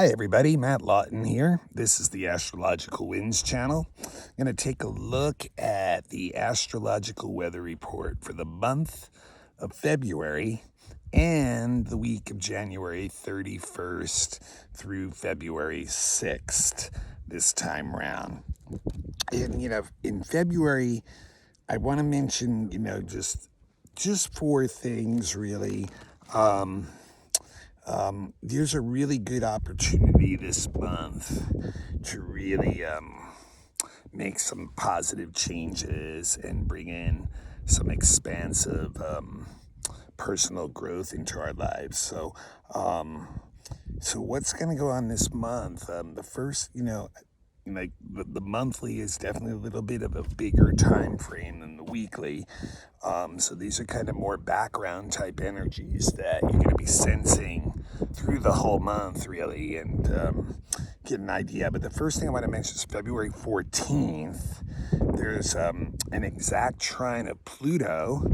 Hi everybody, Matt Lawton here. This is the Astrological Winds channel. I'm going to take a look at the astrological weather report for the month of February and the week of January 31st through February 6th this time round. And, in February, I want to mention, just four things really. There's a really good opportunity this month to really make some positive changes and bring in some expansive personal growth into our lives. So what's going to go on this month? The first, like the monthly is definitely a little bit of a bigger time frame than the weekly. So these are kind of more background type energies that you're going to be sensing through the whole month, really, and get an idea. But the first thing I want to mention is February 14th. There's an exact trine of Pluto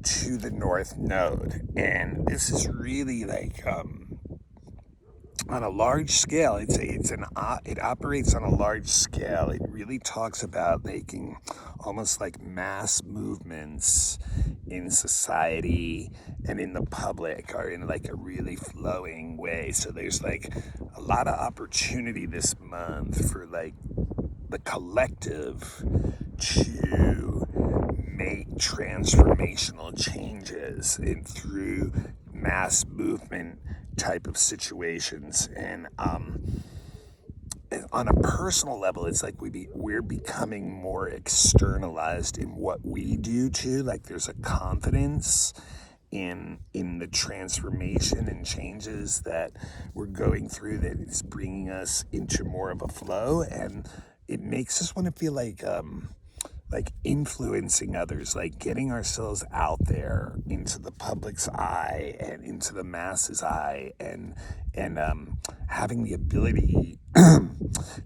to the North Node. And this is really like on a large scale. It operates on a large scale. It really talks about making almost like mass movements in society and in the public are in like a really flowing way. So there's like a lot of opportunity this month for like the collective to make transformational changes and through mass movement type of situations. And on a personal level, it's like we're becoming more externalized in what we do too. Like there's a confidence in the transformation and changes that we're going through that is bringing us into more of a flow, and it makes us want to feel like influencing others, like getting ourselves out there into the public's eye and into the masses' eye, and having the ability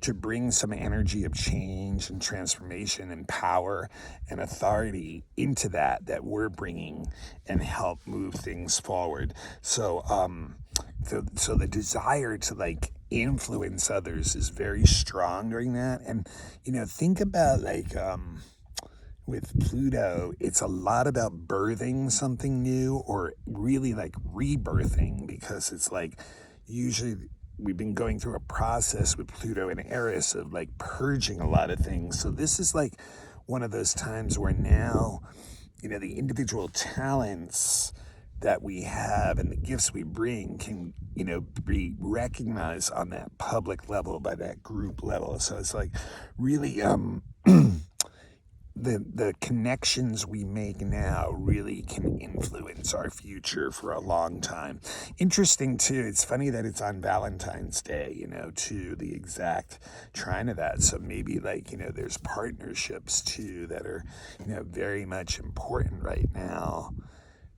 to bring some energy of change and transformation and power and authority into that we're bringing and help move things forward. So the desire to like influence others is very strong during that. And think about like with Pluto, it's a lot about birthing something new, or really like rebirthing, because it's like usually we've been going through a process with Pluto and Aries of like purging a lot of things. So this is like one of those times where now, the individual talents that we have and the gifts we bring can, be recognized on that public level by that group level. So it's like really the connections we make now really can influence our future for a long time. Interesting too, it's funny that it's on Valentine's Day, to the exact trine of that. So maybe like, there's partnerships too that are, very much important right now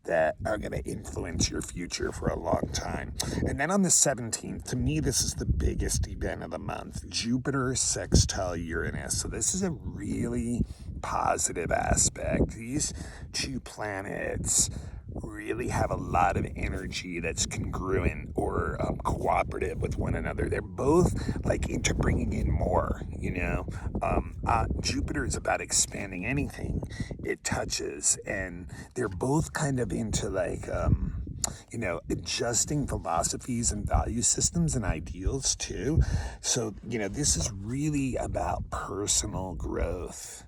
that are going to influence your future for a long time. And then on the 17th, to me, this is the biggest event of the month. Jupiter sextile Uranus. So this is a really positive aspect. These two planets really have a lot of energy that's congruent or cooperative with one another. They're both like into bringing in more, Jupiter is about expanding anything it touches, and they're both kind of into like adjusting philosophies and value systems and ideals too. So this is really about personal growth,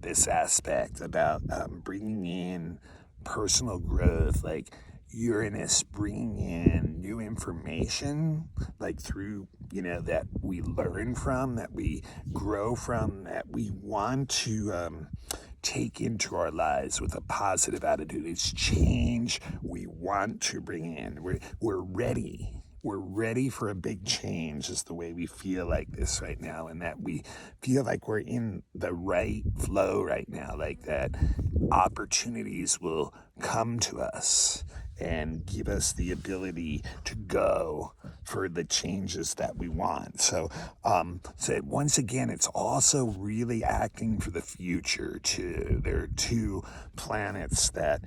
this aspect about bringing in personal growth, like Uranus bringing in new information, like through, that we learn from, that we grow from, that we want to take into our lives with a positive attitude. It's change we want to bring in. We're ready. We're ready for a big change is the way we feel like this right now, and that we feel like we're in the right flow right now, like that opportunities will come to us and give us the ability to go for the changes that we want. So once again, it's also really acting for the future too. There are two planets that,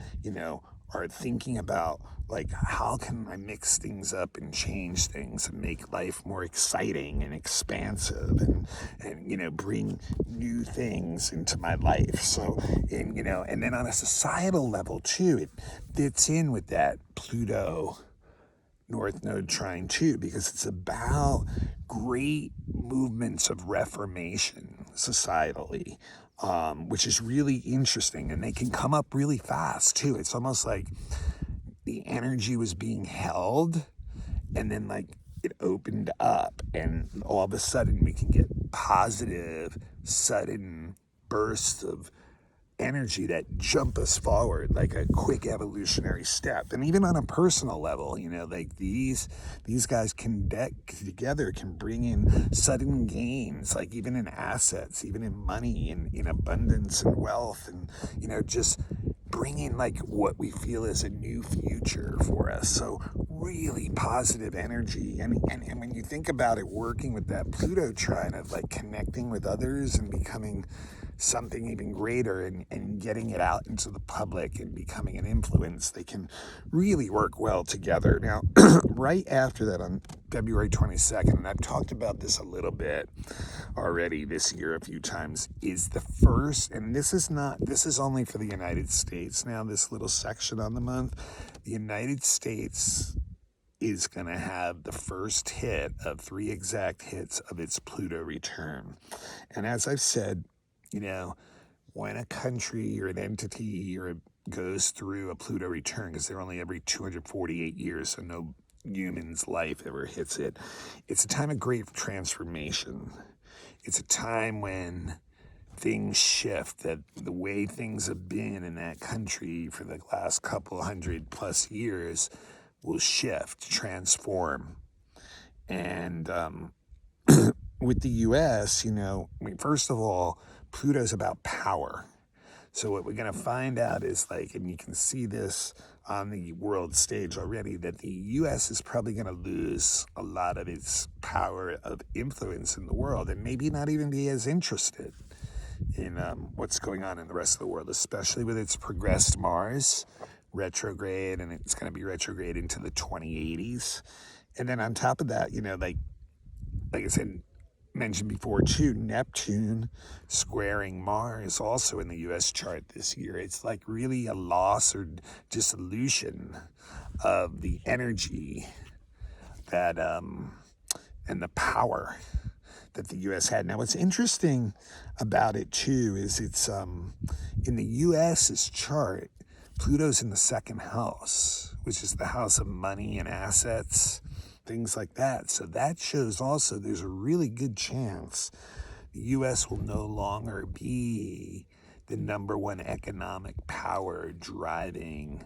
are thinking about, like, how can I mix things up and change things and make life more exciting and expansive, and bring new things into my life. So, and then on a societal level too, it fits in with that Pluto North Node trine too, because it's about great movements of reformation societally, which is really interesting. And they can come up really fast too. It's almost like the energy was being held, and then like it opened up, and all of a sudden we can get positive, sudden bursts of energy that jump us forward, like a quick evolutionary step. And even on a personal level, like these guys together can bring in sudden gains, like even in assets, even in money, in abundance and wealth, and just bringing like what we feel is a new future for us. So really positive energy. And when you think about it, working with that Pluto trine of like connecting with others and becoming something even greater, and getting it out into the public and becoming an influence, they can really work well together. Now, right after that, on February 22nd, and I've talked about this a little bit already this year a few times, is the first, and this is only for the United States now, this little section on the month. The United States is going to have the first hit of 3 exact hits of its Pluto return. And as I've said, when a country or an entity goes through a Pluto return, because they're only every 248 years, so no human's life ever hits it, it's a time of great transformation. It's a time when things shift, that the way things have been in that country for the last couple 100+ years will shift, transform. And with the U.S., first of all, Pluto's about power. So what we're going to find out is, like, and you can see this on the world stage already, that the U.S. is probably going to lose a lot of its power of influence in the world, and maybe not even be as interested in what's going on in the rest of the world, especially with its progressed Mars retrograde, and it's going to be retrograde into the 2080s. And then on top of that, like I said, mentioned before too, Neptune squaring Mars also in the U.S. chart this year. It's like really a loss or dissolution of the energy that and the power that the U.S. had. Now, what's interesting about it too is it's in the U.S.'s chart, Pluto's in the 2nd house, which is the house of money and assets, things like that. So that shows also there's a really good chance the U.S. will no longer be the #1 economic power driving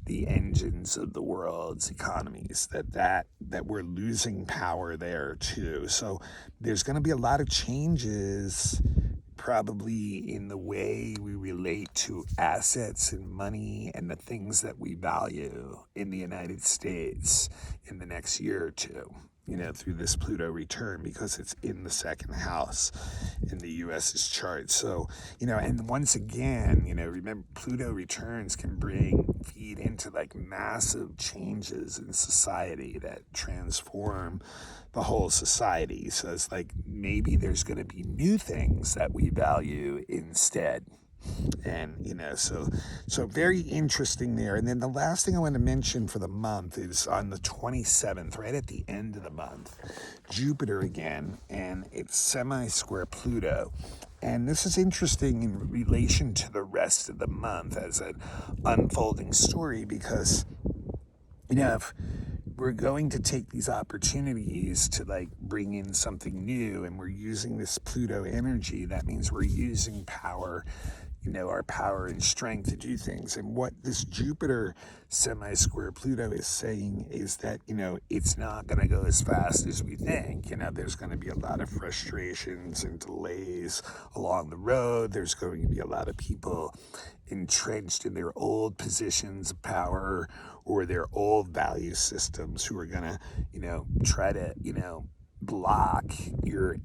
the engines of the world's economies, that we're losing power there too. So there's going to be a lot of changes probably in the way we relate to assets and money and the things that we value in the United States in the next year or two, through this Pluto return, because it's in the 2nd house in the U.S.'s chart. So, and once again, remember, Pluto returns can feed into like massive changes in society that transform the whole society. So it's like maybe there's going to be new things that we value instead. And, so very interesting there. And then the last thing I want to mention for the month is on the 27th, right at the end of the month, Jupiter again, and it's semi-square Pluto. And this is interesting in relation to the rest of the month as an unfolding story, because, if we're going to take these opportunities to like bring in something new, and we're using this Pluto energy, that means we're using power, our power and strength to do things. And what this Jupiter semi-square Pluto is saying is that, it's not going to go as fast as we think. There's going to be a lot of frustrations and delays along the road. There's going to be a lot of people entrenched in their old positions of power or their old value systems who are going to, try to, block your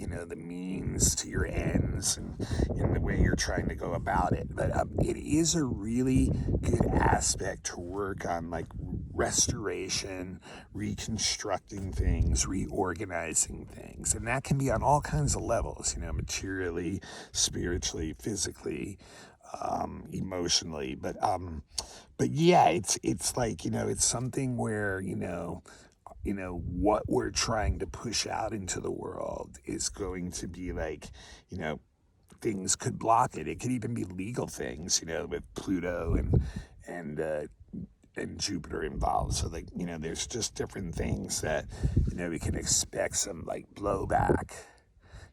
the means to your ends and in the way you're trying to go about it. But it is a really good aspect to work on, like restoration, reconstructing things, reorganizing things. And that can be on all kinds of levels, materially, spiritually, physically, emotionally. But yeah, it's like, it's something where, what we're trying to push out into the world is going to be like, things could block it. It could even be legal things, with Pluto and Jupiter involved. So like, there's just different things that, we can expect some like blowback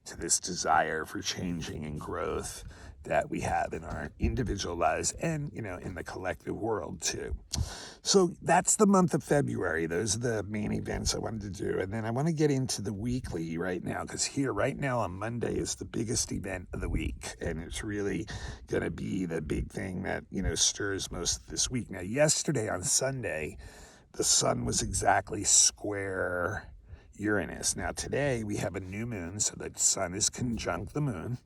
to this desire for changing and growth that we have in our individual lives and, in the collective world too. So that's the month of February. Those are the main events I wanted to do. And then I want to get into the weekly right now, because here right now on Monday is the biggest event of the week. And it's really going to be the big thing that, stirs most of this week. Now, yesterday on Sunday, the sun was exactly square Uranus. Now, today we have a new moon, so the sun is conjunct the moon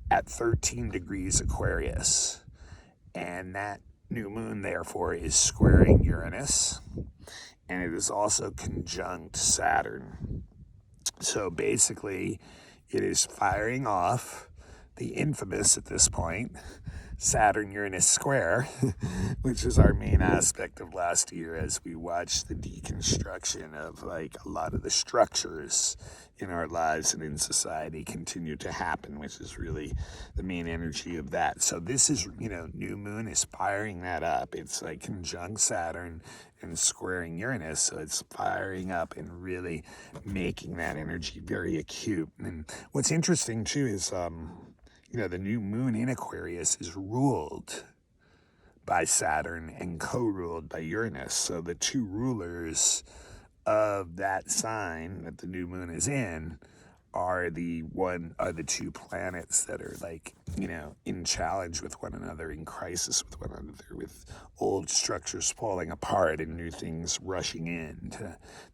at 13 degrees Aquarius. And that new moon, therefore, is squaring Uranus, and it is also conjunct Saturn. So basically, it is firing off the infamous, at this point, Saturn-Uranus square, which is our main aspect of last year as we watched the deconstruction of like a lot of the structures in our lives and in society continue to happen, which is really the main energy of that. So this is, new moon is firing that up. It's like conjunct Saturn and squaring Uranus, so it's firing up and really making that energy very acute. And what's interesting too is, the new moon in Aquarius is ruled by Saturn and co-ruled by Uranus. So the two rulers of that sign that the new moon is in are the two planets that are like, in challenge with one another, in crisis with one another, with old structures falling apart and new things rushing in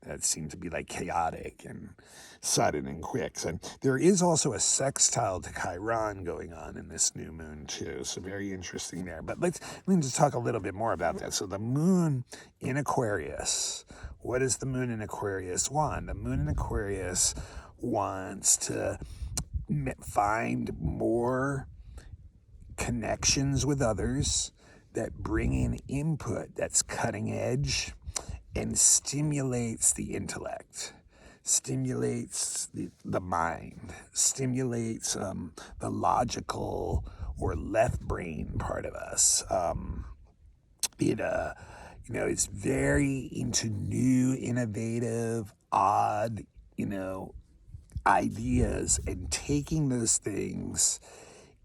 that seem to be like chaotic and sudden and quick. So there is also a sextile to Chiron going on in this new moon too. So very interesting there. But let me just talk a little bit more about that. So the moon in Aquarius, what does the moon in Aquarius want? The moon in Aquarius wants to find more connections with others that bring in input that's cutting edge and stimulates the intellect, stimulates the mind, stimulates the logical or left brain part of us. It's very into new, innovative, odd, ideas, and taking those things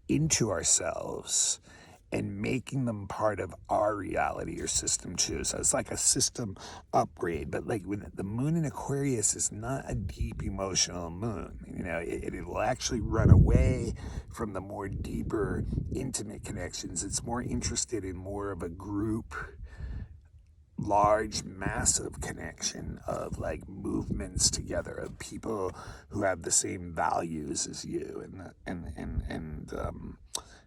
into ourselves and making them part of our reality or system too. So it's like a system upgrade. But like when the moon in Aquarius is not a deep emotional moon, it will actually run away from the more deeper, intimate connections. It's more interested in more of a group, large, massive connection of like movements together of people who have the same values as you and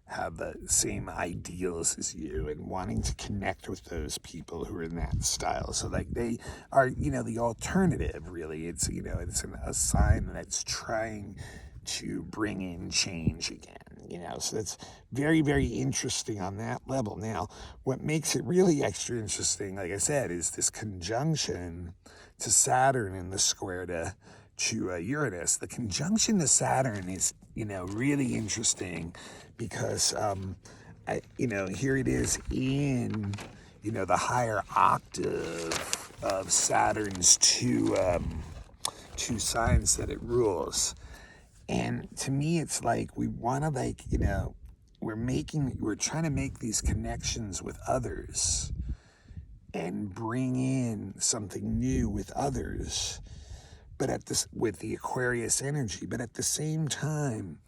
have the same ideals as you, and wanting to connect with those people who are in that style. So like they are, the alternative really. It's, it's a sign that's trying to bring in change again. So that's very, very interesting on that level. Now, what makes it really extra interesting, like I said, is this conjunction to Saturn and the square to Uranus. The conjunction to Saturn is, really interesting because, here it is in, the higher octave of Saturn's two signs that it rules. And to me, it's like we want to we're trying to make these connections with others and bring in something new with others, but with the Aquarius energy. But at the same time,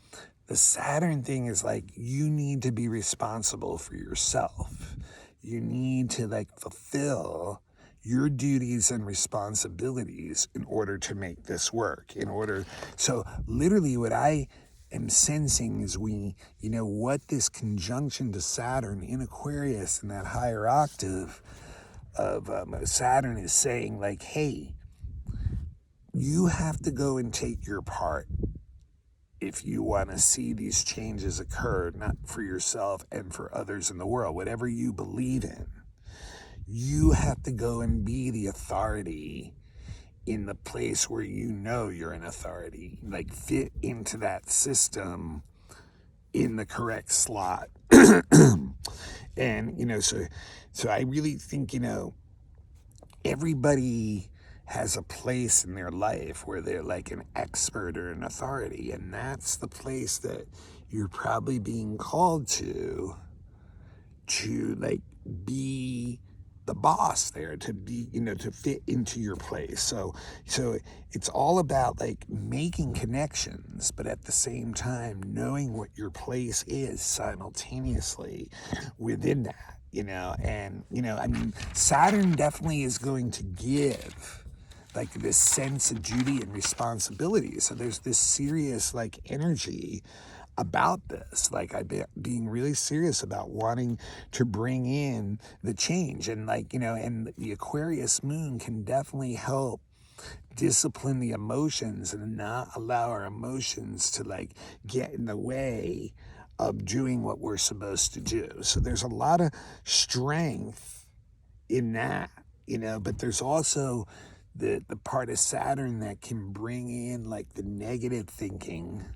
the Saturn thing is like, you need to be responsible for yourself. You need to fulfill your duties and responsibilities in order to make this work. So literally what I am sensing is what this conjunction to Saturn in Aquarius in that higher octave of Saturn is saying, like, hey, you have to go and take your part if you want to see these changes occur, not for yourself and for others in the world, whatever you believe in. You have to go and be the authority in the place where you're an authority, like fit into that system in the correct slot. And, so I really think, everybody has a place in their life where they're like an expert or an authority. And that's the place that you're probably being called to like be the boss there, to be, to fit into your place. So it's all about like making connections, but at the same time, knowing what your place is simultaneously within that, I mean, Saturn definitely is going to give like this sense of duty and responsibility. So there's this serious like energy about this, like being really serious about wanting to bring in the change. And and the Aquarius moon can definitely help discipline the emotions and not allow our emotions to like get in the way of doing what we're supposed to do. So there's a lot of strength in that, but there's also the part of Saturn that can bring in like the negative thinking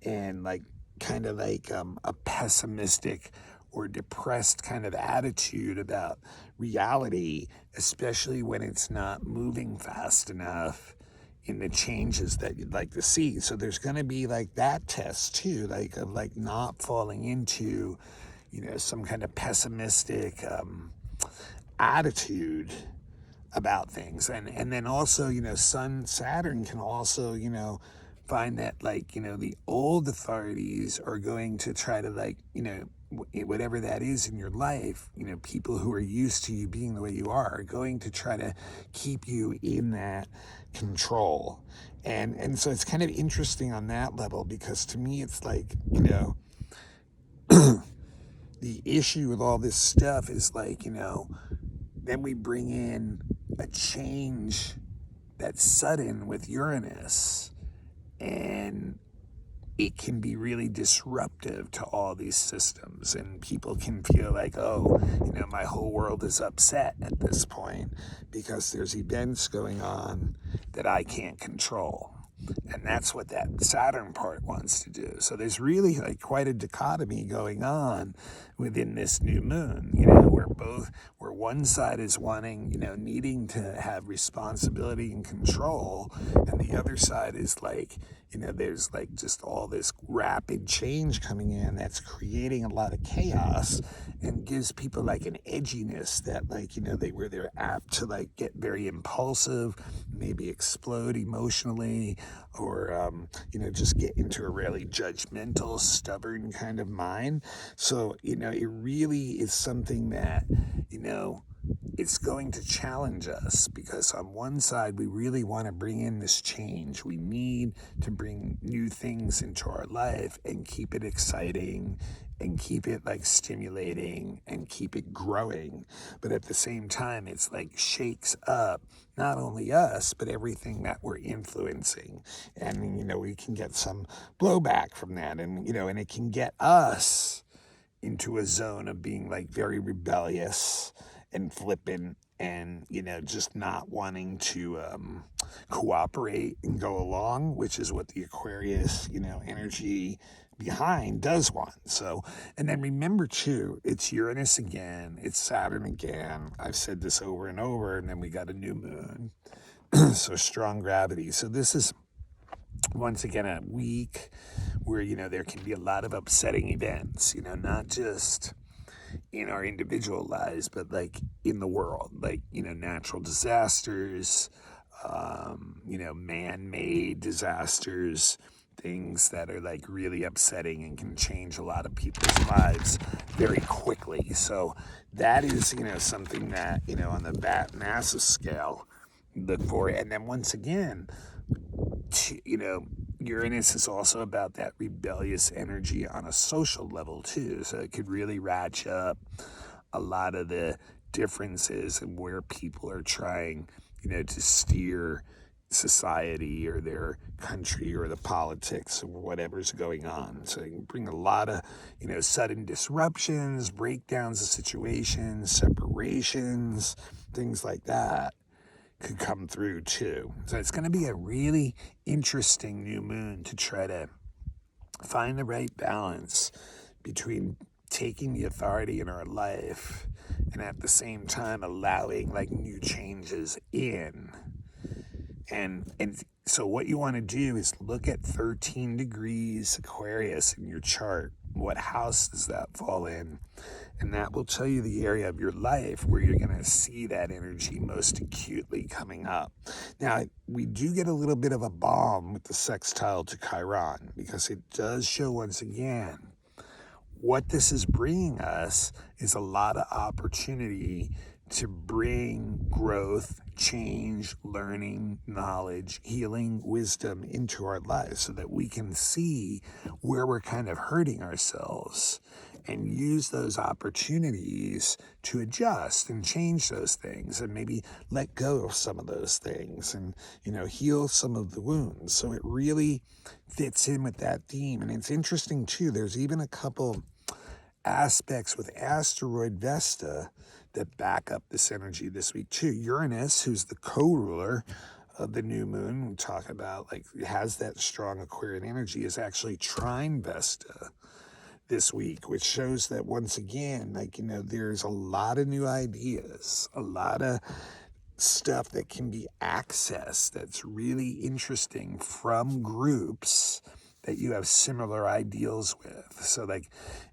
and like kind of like a pessimistic or depressed kind of attitude about reality, especially when it's not moving fast enough in the changes that you'd like to see. So there's going to be like that test too, like of like not falling into, some kind of pessimistic attitude about things. And then also, Saturn can also, find that like, the old authorities are going to try to like, whatever that is in your life, people who are used to you being the way you are going to try to keep you in that control. And so it's kind of interesting on that level, because to me it's like, the issue with all this stuff is like, then we bring in a change that's sudden with Uranus, and it can be really disruptive to all these systems, and people can feel like, oh, my whole world is upset at this point because there's events going on that I can't control. And that's what that Saturn part wants to do. So there's really like quite a dichotomy going on within this new moon, where one side is wanting, needing to have responsibility and control, and the other side is like, there's like just all this rapid change coming in that's creating a lot of chaos and gives people like an edginess that like, they're apt to like get very impulsive, maybe explode emotionally, or, just get into a really judgmental, stubborn kind of mind. So, it really is something that, it's going to challenge us, because on one side, we really want to bring in this change. We need to bring new things into our life and keep it exciting and keep it like stimulating and keep it growing. But at the same time, it's like shakes up not only us, but everything that we're influencing. And, we can get some blowback from that, and, and it can get us into a zone of being like very rebellious and flippant, and just not wanting to cooperate and go along, which is what the Aquarius energy behind does want. So, and then remember too, it's Uranus again, it's Saturn again. I've said this over and over, and then we got a new moon. So strong gravity. So this is once again a week where there can be a lot of upsetting events, not just in our individual lives, but like in the world, like natural disasters, man-made disasters, things that are like really upsetting and can change a lot of people's lives very quickly. So that is, something that, on the massive scale, look for. And then once again, Uranus is also about that rebellious energy on a social level too. So it could really ratchet up a lot of the differences in where people are trying, to steer society or their country or the politics or whatever's going on. So it can bring a lot of, sudden disruptions, breakdowns of situations, separations, things like that could come through too. So it's going to be a really interesting new moon to try to find the right balance between taking the authority in our life and at the same time allowing like new changes in. And so what you want to do is look at 13 degrees Aquarius in your chart. What house does that fall in? And that will tell you the area of your life where you're going to see that energy most acutely coming up. Now, we do get a little bit of a bomb with the sextile to Chiron because it does show once again what this is bringing us is a lot of opportunity to bring growth, change, learning, knowledge, healing, wisdom into our lives so that we can see where we're kind of hurting ourselves and use those opportunities to adjust and change those things and maybe let go of some of those things and, heal some of the wounds. So it really fits in with that theme. And it's interesting too, there's even a couple aspects with asteroid Vesta that back up this energy this week too. Uranus, who's the co-ruler of the new moon, we talk about like has that strong Aquarian energy, is actually trine Vesta this week, which shows that once again, there's a lot of new ideas, a lot of stuff that can be accessed that's really interesting from groups that you have similar ideals with. So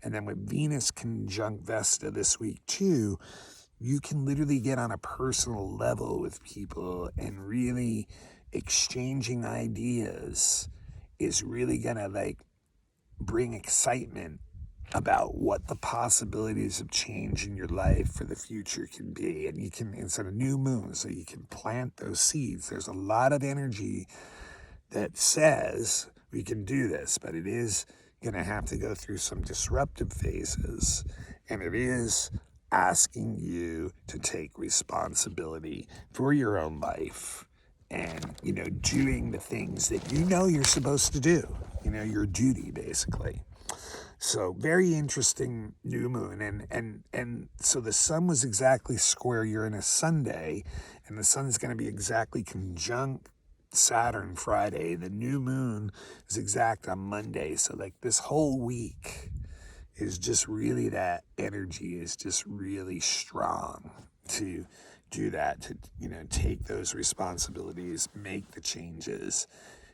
and then with Venus conjunct Vesta this week too, you can literally get on a personal level with people and really exchanging ideas is really gonna bring excitement about what the possibilities of change in your life for the future can be. And it's a new moon, so you can plant those seeds. There's a lot of energy that says we can do this, but it is going to have to go through some disruptive phases, and it is asking you to take responsibility for your own life and, doing the things that you're supposed to do, your duty basically. So very interesting new moon. And so the sun was exactly square Uranus Sunday, and the sun's going to be exactly conjunct Saturn Friday. The new moon is exact on Monday. So this whole week is just really, that energy is just really strong to do that, to, take those responsibilities, make the changes,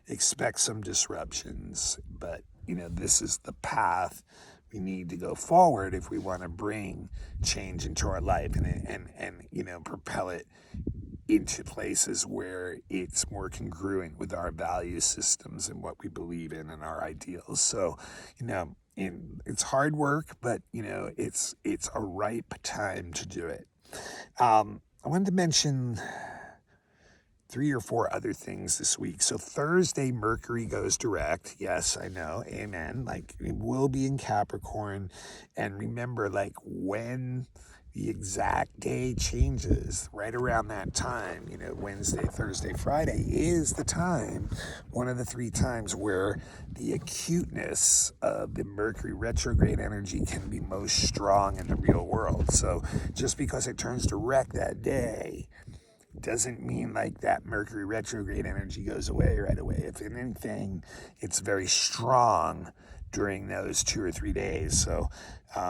expect some disruptions, but this is the path we need to go forward if we want to bring change into our life and propel it into places where it's more congruent with our value systems and what we believe in and our ideals. So, it's hard work, but it's a ripe time to do it. I wanted to mention 3 or 4 other things this week. So Thursday, Mercury goes direct. Yes, I know. Amen. It will be in Capricorn. And remember, when the exact day changes, right around that time, Wednesday, Thursday, Friday is the time, one of the 3 times where the acuteness of the Mercury retrograde energy can be most strong in the real world. So just because it turns direct that day doesn't mean that Mercury retrograde energy goes away right away. If anything, it's very strong during those 2 or 3 days. So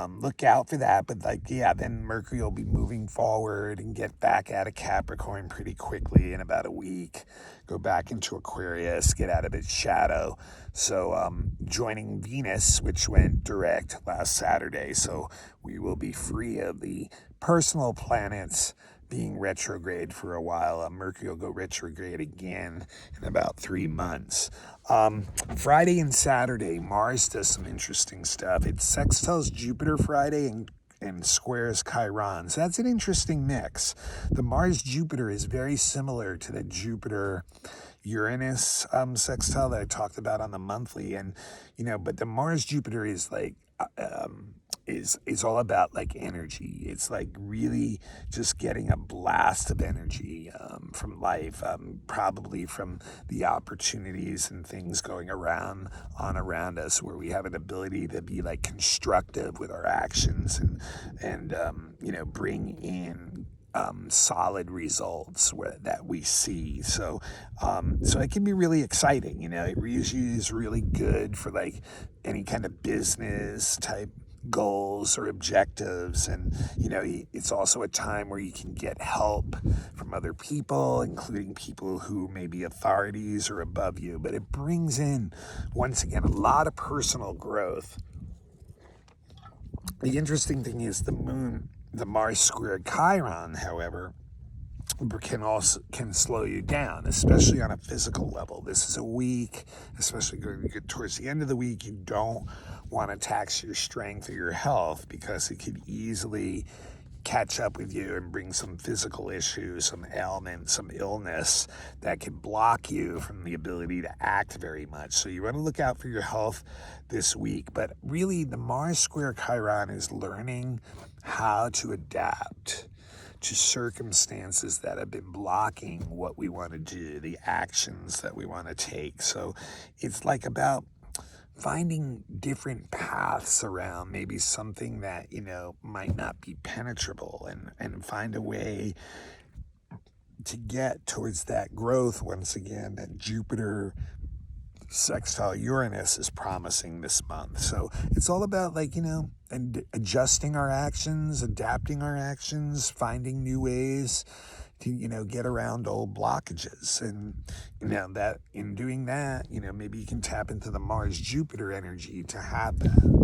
look out for that. But then Mercury will be moving forward and get back out of Capricorn pretty quickly in about a week, go back into Aquarius, get out of its shadow. So joining Venus, which went direct last Saturday. So we will be free of the personal planets being retrograde for a while. Mercury will go retrograde again in about 3 months. Friday and Saturday, Mars does some interesting stuff. It sextiles Jupiter Friday and squares Chiron. So that's an interesting mix. The Mars-Jupiter is very similar to the Jupiter-Uranus sextile that I talked about on the monthly. And, but the Mars-Jupiter is like, is all about like energy. It's like really just getting a blast of energy from life, probably from the opportunities and things going around us, where we have an ability to be like constructive with our actions and bring in solid results that we see. So it can be really exciting. It usually is really good for like any kind of business type goals or objectives. And, it's also a time where you can get help from other people, including people who may be authorities or above you. But it brings in, once again, a lot of personal growth. The interesting thing is the Mars square Chiron, however, can slow you down, especially on a physical level. This is a week, especially going to get towards the end of the week, you don't want to tax your strength or your health, because it could easily catch up with you and bring some physical issues, some ailment, some illness that could block you from the ability to act very much. So you want to look out for your health this week. But really, the Mars square Chiron is learning how to adapt to circumstances that have been blocking what we want to do, the actions that we want to take. So it's like about finding different paths around maybe something that, might not be penetrable, and find a way to get towards that growth once again that Jupiter sextile Uranus is promising this month. So it's all about and adjusting our actions, adapting our actions, finding new ways to, get around old blockages. And, that in doing that, maybe you can tap into the Mars-Jupiter energy to have that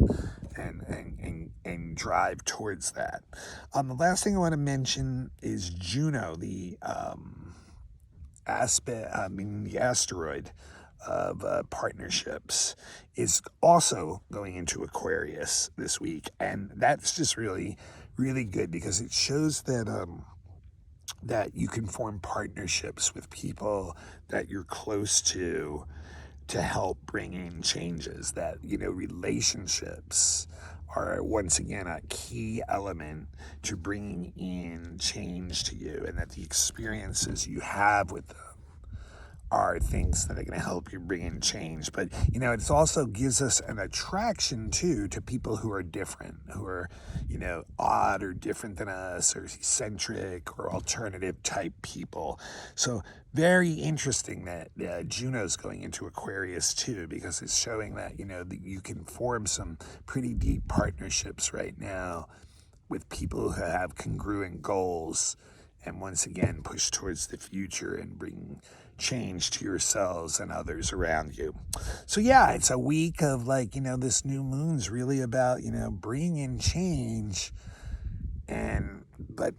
and drive towards that. The last thing I want to mention is Juno, the asteroid of partnerships, is also going into Aquarius this week. And that's just really, really good, because it shows that you can form partnerships with people that you're close to help bring in changes. That, relationships are once again a key element to bringing in change to you, and that the experiences you have with them are things that are going to help you bring in change. But, it also gives us an attraction, too, to people who are different, who are, odd or different than us, or eccentric or alternative type people. So very interesting that Juno's going into Aquarius, too, because it's showing that, that you can form some pretty deep partnerships right now with people who have congruent goals, and once again push towards the future and bring change to yourselves and others around you. So yeah, it's a week of this new moon's really about, bringing in change, and but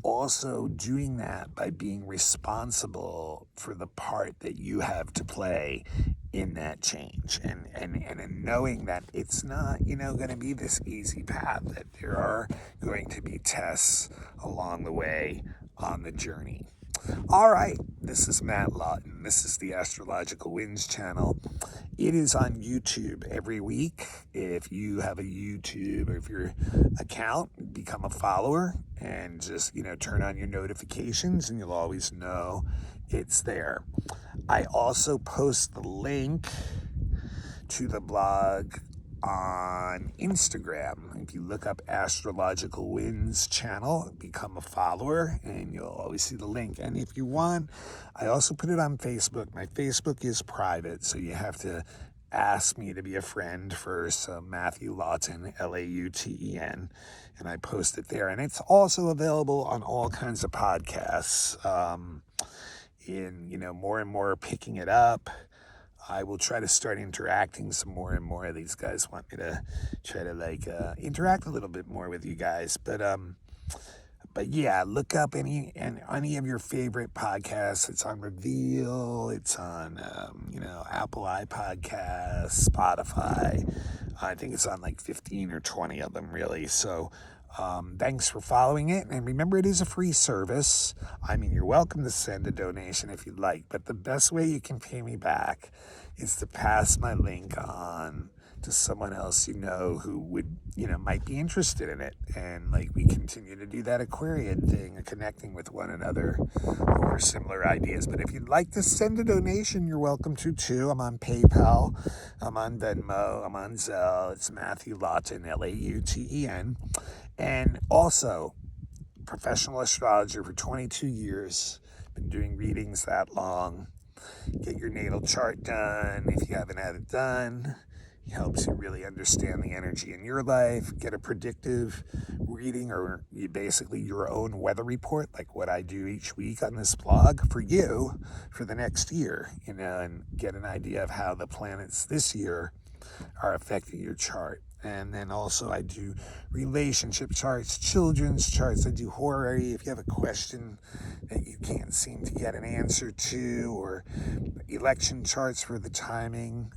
also doing that by being responsible for the part that you have to play in that change, and in knowing that it's not, going to be this easy path, that there are going to be tests along the way on the journey. All right, this is Matt Lawton. This is the Astrological Winds channel. It is on YouTube every week. If you have a YouTube, or if your account, become a follower and just, turn on your notifications, and you'll always know it's there. I also post the link to the blog on Instagram. If you look up Astrological Winds channel, become a follower, and you'll always see the link. And if you want, I also put it on Facebook. My Facebook is private, so you have to ask me to be a friend first. Matthew Lawton, Lauten, and I post it there. And it's also available on all kinds of podcasts. More and more picking it up. I will try to start interacting some more and more. These guys want me to try to interact a little bit more with you guys. But But yeah, look up any of your favorite podcasts. It's on Reveal. It's on Apple iPodcasts, Spotify. I think it's on like 15 or 20 of them, really. So thanks for following it. And remember, it is a free service. I mean, you're welcome to send a donation if you'd like, but the best way you can pay me back is to pass my link on to someone else who would, might be interested in it. And like we continue to do that Aquarian thing, connecting with one another over similar ideas. But if you'd like to send a donation, you're welcome to too. I'm on PayPal, I'm on Venmo, I'm on Zelle. It's Matthew Lawton, Lauten. And also, professional astrologer for 22 years, been doing readings that long. Get your natal chart done if you haven't had it done. It helps you really understand the energy in your life, get a predictive reading, or basically your own weather report, like what I do each week on this blog for you for the next year, and get an idea of how the planets this year are affecting your chart. And then also I do relationship charts, children's charts. I do horary if you have a question that you can't seem to get an answer to, or election charts for the timing,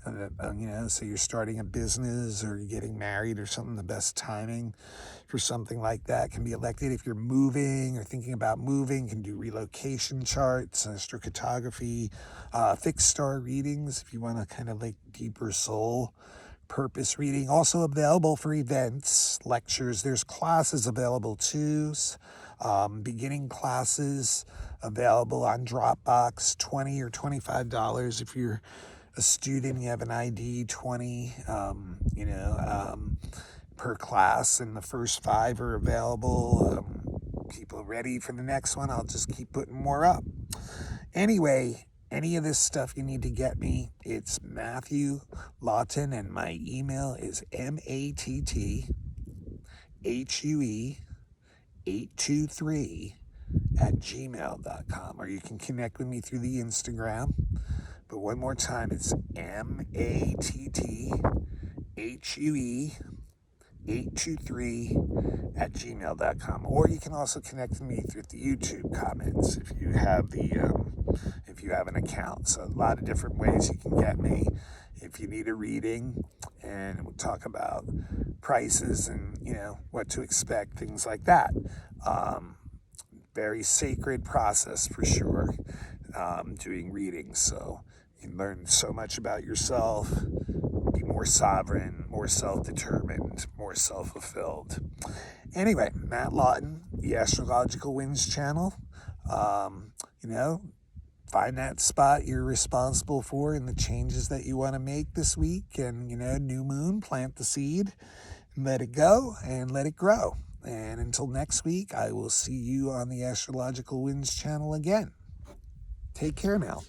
so you're starting a business or you're getting married or something, the best timing for something like that can be elected. If you're moving or thinking about moving, can do relocation charts, astrocartography, fixed star readings if you want to kind of like deeper soul purpose reading. Also available for events, lectures. There's classes available too. Beginning classes available on Dropbox, $20 or $25 if you're a student, you have an ID, 20 per class, and the first 5 are available. People ready for the next one, I'll just keep putting more up. Anyway, any of this stuff you need to get me, it's Matthew Lawton, and my email is matthuE823@gmail.com, or you can connect with me through the Instagram. But one more time, it's matthuE823@gmail.com, or you can also connect with me through the YouTube comments if you have an account. So a lot of different ways you can get me if you need a reading, and we'll talk about prices and what to expect, things like that. Very sacred process for sure, doing readings. So you can learn so much about yourself, be more sovereign, more self-determined, more self-fulfilled. Anyway, Matt Lawton, the Astrological Winds channel. Find that spot you're responsible for and the changes that you want to make this week. And, new moon, plant the seed, and let it go and let it grow. And until next week, I will see you on the Astrological Winds channel again. Take care now.